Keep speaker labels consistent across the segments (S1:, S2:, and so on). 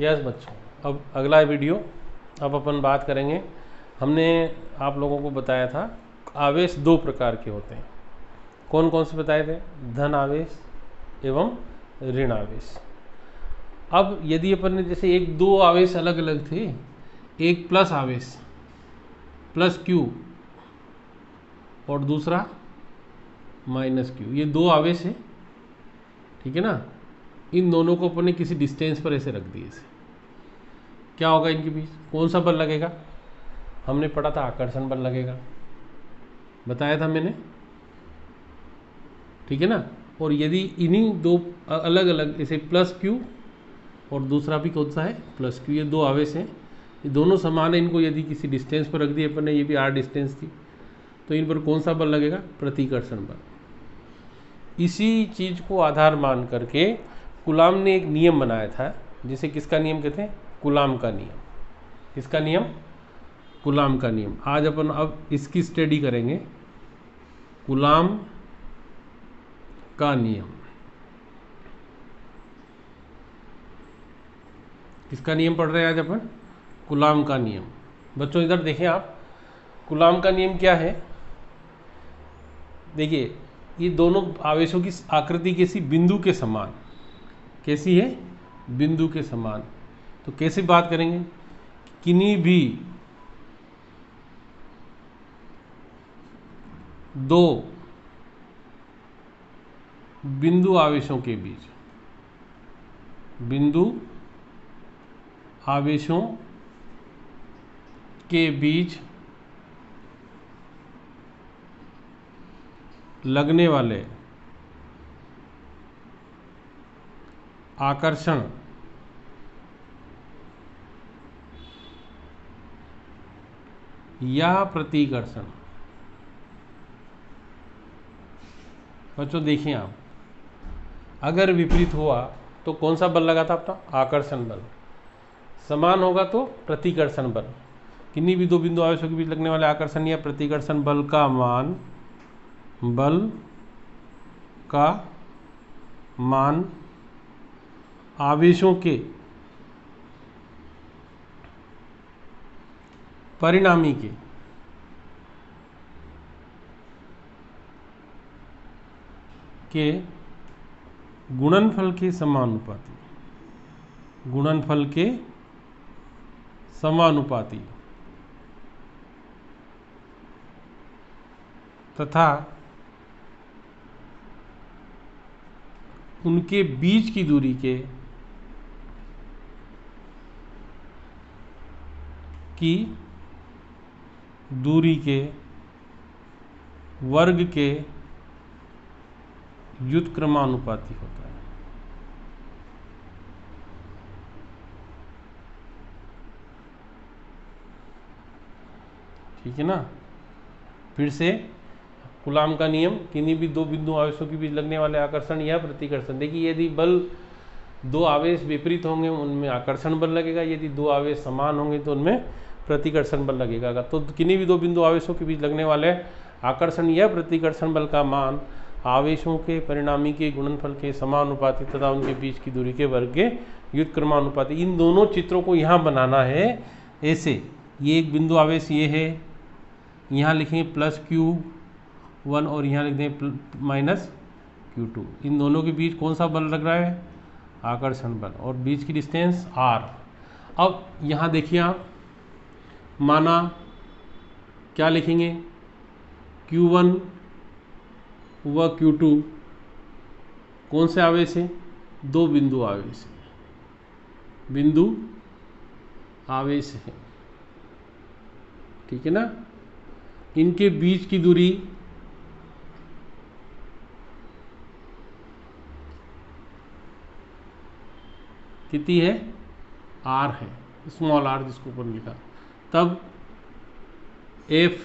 S1: Yes बच्चों, अब अगला वीडियो अब अपन बात करेंगे। हमने आप लोगों को बताया था आवेश दो प्रकार के होते हैं। कौन कौन से बताए थे? धन आवेश एवं ऋण आवेश। अब यदि अपन ने जैसे एक दो आवेश अलग अलग थे, एक प्लस आवेश प्लस क्यू और दूसरा माइनस क्यू, ये दो आवेश है, ठीक है ना। इन दोनों को अपन ने किसी डिस्टेंस पर ऐसे रख दिए, ऐसे क्या होगा इनके बीच? कौन सा बल लगेगा? हमने पढ़ा था आकर्षण बल लगेगा, बताया था मैंने, ठीक है ना। और यदि इन्हीं दो अलग अलग जैसे प्लस क्यू और दूसरा भी कौन सा है? प्लस क्यू, ये दो आवेश हैं, ये दोनों समान है, इनको यदि किसी डिस्टेंस पर रख दिए अपन ने, ये भी आर डिस्टेंस थी, तो इन पर कौन सा बल लगेगा? प्रतिकर्षण बल। इसी चीज़ को आधार मान करके कूलाम ने एक नियम बनाया था, जिसे किसका नियम कहते हैं? कूलाम का नियम। किसका नियम? कूलाम का नियम। आज अपन अब इसकी स्टडी करेंगे, कूलाम का नियम। किसका नियम पढ़ रहे हैं आज अपन? कूलाम का नियम। बच्चों इधर देखें आप, कूलाम का नियम क्या है? देखिए, ये दोनों आवेशों की आकृति कैसी? बिंदु के समान। कैसी है? बिंदु के समान। तो कैसे बात करेंगे? किन्हीं भी दो बिंदु आवेशों के बीच, बिंदु आवेशों के बीच लगने वाले आकर्षण या प्रतिकर्षण। बच्चों देखिए आप, अगर विपरीत हुआ तो कौन सा बल लगा था आपका? आकर्षण बल। समान होगा तो प्रतिकर्षण बल। किन्हीं भी दो बिंदु आवेशों के बीच लगने वाले आकर्षण या प्रतिकर्षण बल का मान आवेशों के परिणामी के गुणनफल के समानुपाती, गुणनफल के समानुपाती तथा उनके बीच की दूरी के वर्ग के व्युत्क्रमानुपाती होता है। ठीक है ना। फिर से कूलाम का नियम, किन्हीं भी दो बिंदु आवेशों के बीच लगने वाले आकर्षण या प्रतिकर्षण। देखिए, यदि बल दो आवेश विपरीत होंगे उनमें आकर्षण बल लगेगा, यदि दो आवेश समान होंगे तो उनमें प्रतिकर्षण बल लगेगा। तो किन्हीं भी दो बिंदु आवेशों के बीच लगने वाले आकर्षण या प्रतिकर्षण बल का मान आवेशों के परिणामी के गुणनफल के समानुपाती तथा उनके बीच की दूरी के वर्ग के व्युत्क्रमानुपाती। इन दोनों चित्रों को यहाँ बनाना है ऐसे। ये एक बिंदु आवेश ये है, यहाँ लिखेंगे प्लस Q1 और यहाँ लिख दें माइनस Q2। इन दोनों के बीच कौन सा बल लग रहा है? आकर्षण बल, और बीच की डिस्टेंस R। अब यहाँ देखिए आप, माना क्या लिखेंगे? Q1 व Q2 कौन से आवेश है? दो बिंदु आवेश है, बिंदु आवेश है, ठीक है ना। इनके बीच की दूरी कितनी है? R है, स्मॉल r जिसको ऊपर लिखा। तब F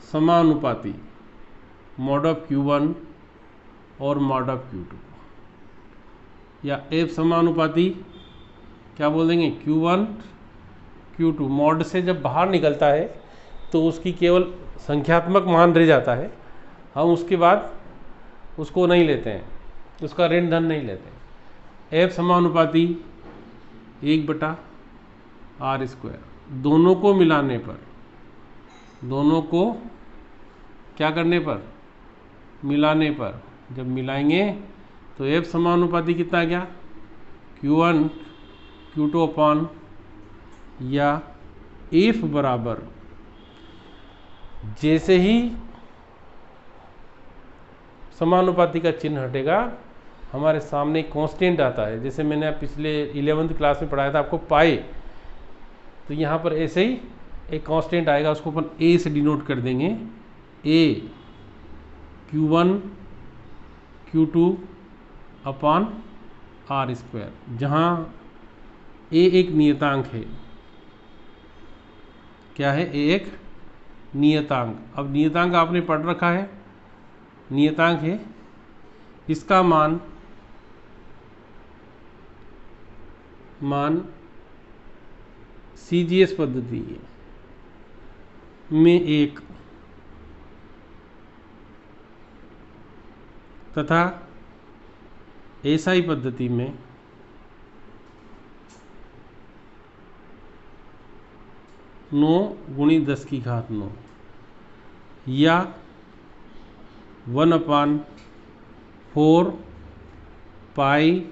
S1: समानुपाती मॉड ऑफ Q1 और मॉड ऑफ Q2, या F समानुपाती क्या बोल देंगे? Q1 Q2। मॉड से जब बाहर निकलता है तो उसकी केवल संख्यात्मक मान रह जाता है, हम उसके बाद उसको नहीं लेते हैं, उसका ऋण धन नहीं लेते हैं। F समानुपाती 1/r²। दोनों को मिलाने पर, दोनों को क्या करने पर, मिलाने पर, जब मिलाएंगे तो F समानुपाती कितना आ गया, Q1 Q2 अपॉन, या F बराबर, जैसे ही समानुपाती का चिन्ह हटेगा हमारे सामने कांस्टेंट आता है। जैसे मैंने पिछले 11वीं क्लास में पढ़ाया था आपको पाई, तो यहाँ पर ऐसे ही एक कांस्टेंट आएगा, उसको अपन A से डिनोट कर देंगे, A Q1 Q2 upon r², जहाँ A एक नियतांक है। क्या है? A एक नियतांक। अब नियतांक आपने पढ़ रखा है, नियतांक है, इसका मान CGS पद्धति में 1 तथा SI पद्धति में 9 × 10⁹, या 1/4 पाई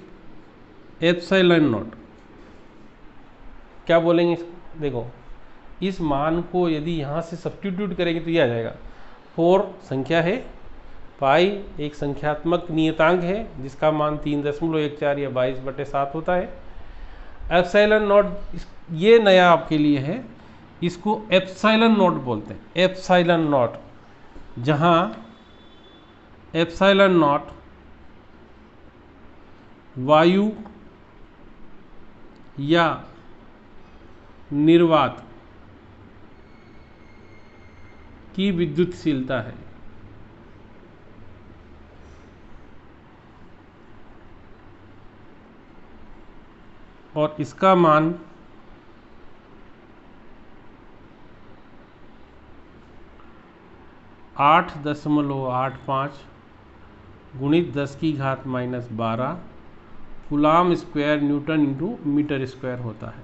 S1: एप्सिलॉन नॉट। क्या बोलेंगे? देखो, इस मान को यदि यहाँ से सब्स्टिट्यूट करेंगे तो ये आ जाएगा। 4 संख्या है, पाई एक संख्यात्मक नियतांक है जिसका मान 3.14 या 22/7 होता है। एप्सिलॉन नॉट ये नया आपके लिए है, इसको एप्सिलॉन नॉट बोलते हैं, एप्सिलॉन नॉट, जहाँ एप्सिलॉन नॉट वायु या निर्वात की विद्युतशीलता है। और इसका मान 8.85 × 10⁻⁻12 coulomb square newton into metre square होता है।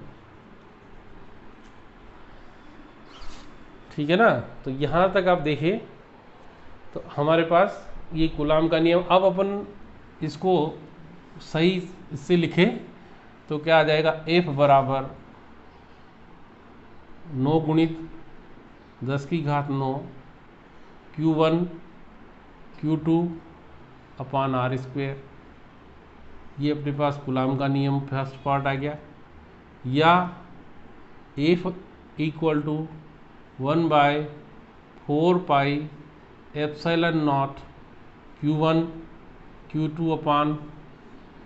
S1: ठीक है ना? तो यहाँ तक आप देखें तो हमारे पास ये कूलाम का नियम। अब अपन इसको सही से लिखें तो क्या आ जाएगा, F बराबर 9 × 10⁹ Q1 Q2 अपॉन r²। ये अपने पास कूलाम का नियम फर्स्ट पार्ट आ गया। या F equal to 1/4 pi epsilon naught Q1 Q2 upon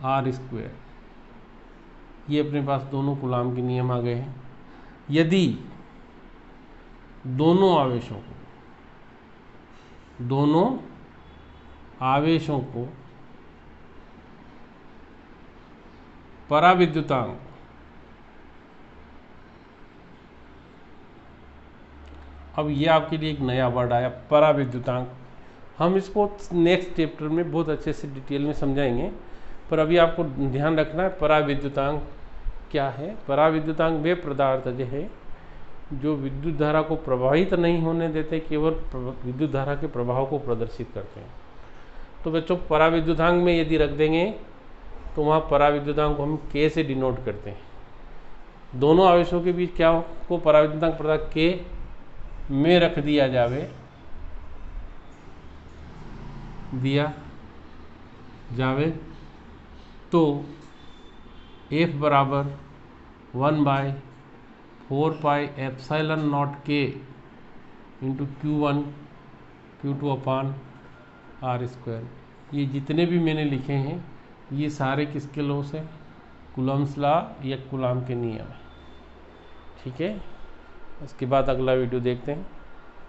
S1: r²। ये अपने पास दोनों कूलाम के नियम आ गए हैं। यदि दोनों आवेशों को पराविद्युतांक अब ये आपके लिए एक नया वर्ड आया, पराविद्युतांक। हम इसको नेक्स्ट चैप्टर में बहुत अच्छे से डिटेल में समझाएंगे, पर अभी आपको ध्यान रखना है पराविद्युतांक क्या है। पराविद्युतांक वे पदार्थ है जो विद्युत धारा को प्रवाहित नहीं होने देते, केवल विद्युत धारा के प्रभाव को प्रदर्शित करते हैं। तो बच्चों, पराविद्युतांक में यदि रख देंगे तो वहाँ पराविद्युतांक को हम K से डिनोट करते हैं। दोनों आवेशों के बीच क्या को पराविद्युतांक पदार्थ K में रख दिया जावे तो F बराबर 1/4 pi epsilon not K into Q1 Q2 upon r²। ये जितने भी मैंने लिखे हैं ये सारे किसके लॉस है? कूलम्स लॉ या कूलाम के नियम है। ठीक है, इसके बाद अगला वीडियो देखते हैं।